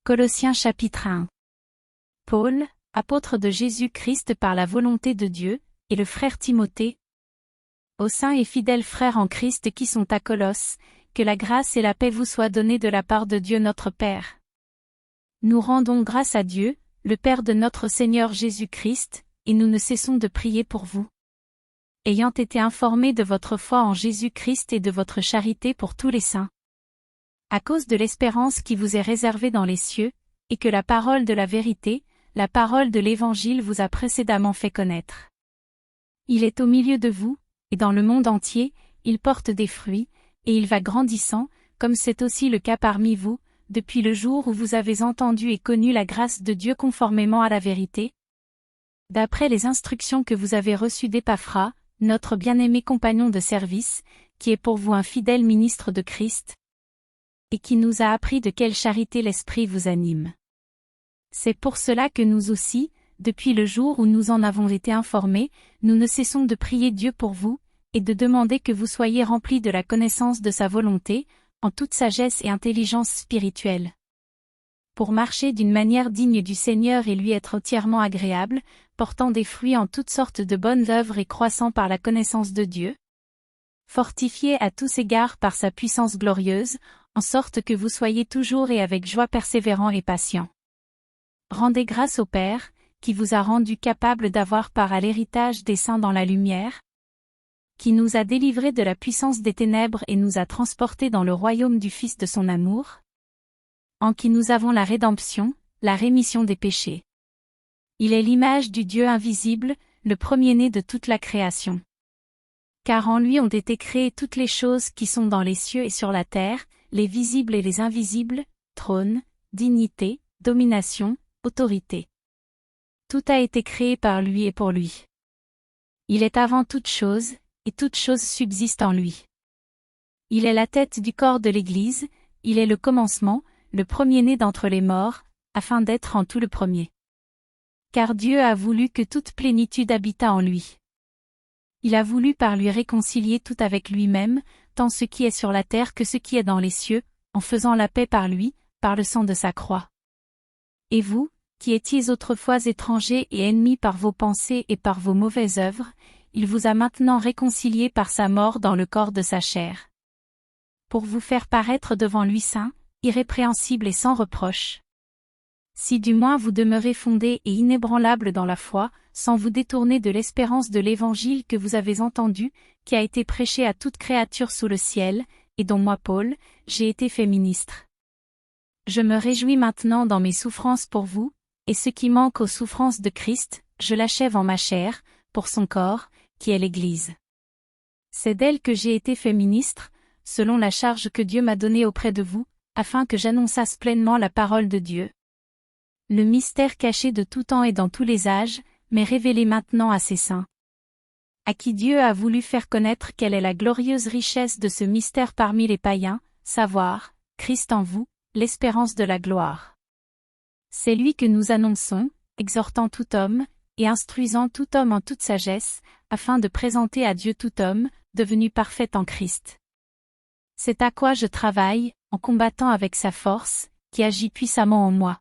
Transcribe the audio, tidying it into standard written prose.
Colossiens chapitre 1. Paul, apôtre de Jésus-Christ par la volonté de Dieu, et le frère Timothée, aux saints et fidèles frères en Christ qui sont à Colosse, que la grâce et la paix vous soient données de la part de Dieu notre Père. Nous rendons grâce à Dieu, le Père de notre Seigneur Jésus-Christ, et nous ne cessons de prier pour vous. Ayant été informés de votre foi en Jésus-Christ et de votre charité pour tous les saints, à cause de l'espérance qui vous est réservée dans les cieux, et que la parole de la vérité, la parole de l'Évangile vous a précédemment fait connaître. Il est au milieu de vous, et dans le monde entier, il porte des fruits, et il va grandissant, comme c'est aussi le cas parmi vous, depuis le jour où vous avez entendu et connu la grâce de Dieu conformément à la vérité, d'après les instructions que vous avez reçues d'Épaphras, notre bien-aimé compagnon de service, qui est pour vous un fidèle ministre de Christ, et qui nous a appris de quelle charité l'Esprit vous anime. C'est pour cela que nous aussi, depuis le jour où nous en avons été informés, nous ne cessons de prier Dieu pour vous, et de demander que vous soyez remplis de la connaissance de sa volonté, en toute sagesse et intelligence spirituelle, pour marcher d'une manière digne du Seigneur et lui être entièrement agréable, portant des fruits en toutes sortes de bonnes œuvres et croissant par la connaissance de Dieu, fortifiés à tous égards par sa puissance glorieuse, en sorte que vous soyez toujours et avec joie persévérants et patients. Rendez grâce au Père, qui vous a rendu capable d'avoir part à l'héritage des saints dans la lumière, qui nous a délivrés de la puissance des ténèbres et nous a transportés dans le royaume du Fils de son amour, en qui nous avons la rédemption, la rémission des péchés. Il est l'image du Dieu invisible, le premier-né de toute la création. Car en lui ont été créées toutes les choses qui sont dans les cieux et sur la terre, les visibles et les invisibles, trône, dignité, domination, autorité. Tout a été créé par lui et pour lui. Il est avant toute chose, et toute chose subsiste en lui. Il est la tête du corps de l'Église, il est le commencement, le premier-né d'entre les morts, afin d'être en tout le premier. Car Dieu a voulu que toute plénitude habitât en lui. Il a voulu par lui réconcilier tout avec lui-même, tant ce qui est sur la terre que ce qui est dans les cieux, en faisant la paix par lui, par le sang de sa croix. Et vous, qui étiez autrefois étrangers et ennemis par vos pensées et par vos mauvaises œuvres, il vous a maintenant réconciliés par sa mort dans le corps de sa chair, pour vous faire paraître devant lui saint, irrépréhensible et sans reproche. Si du moins vous demeurez fondés et inébranlables dans la foi, sans vous détourner de l'espérance de l'Évangile que vous avez entendu, qui a été prêché à toute créature sous le ciel, et dont moi Paul, j'ai été fait ministre. Je me réjouis maintenant dans mes souffrances pour vous, et ce qui manque aux souffrances de Christ, je l'achève en ma chair, pour son corps, qui est l'Église. C'est d'elle que j'ai été fait ministre, selon la charge que Dieu m'a donnée auprès de vous, afin que j'annonçasse pleinement la parole de Dieu. Le mystère caché de tout temps et dans tous les âges, mais révélé maintenant à ses saints, à qui Dieu a voulu faire connaître quelle est la glorieuse richesse de ce mystère parmi les païens, savoir, Christ en vous, l'espérance de la gloire. C'est lui que nous annonçons, exhortant tout homme, et instruisant tout homme en toute sagesse, afin de présenter à Dieu tout homme, devenu parfait en Christ. C'est à quoi je travaille, en combattant avec sa force, qui agit puissamment en moi.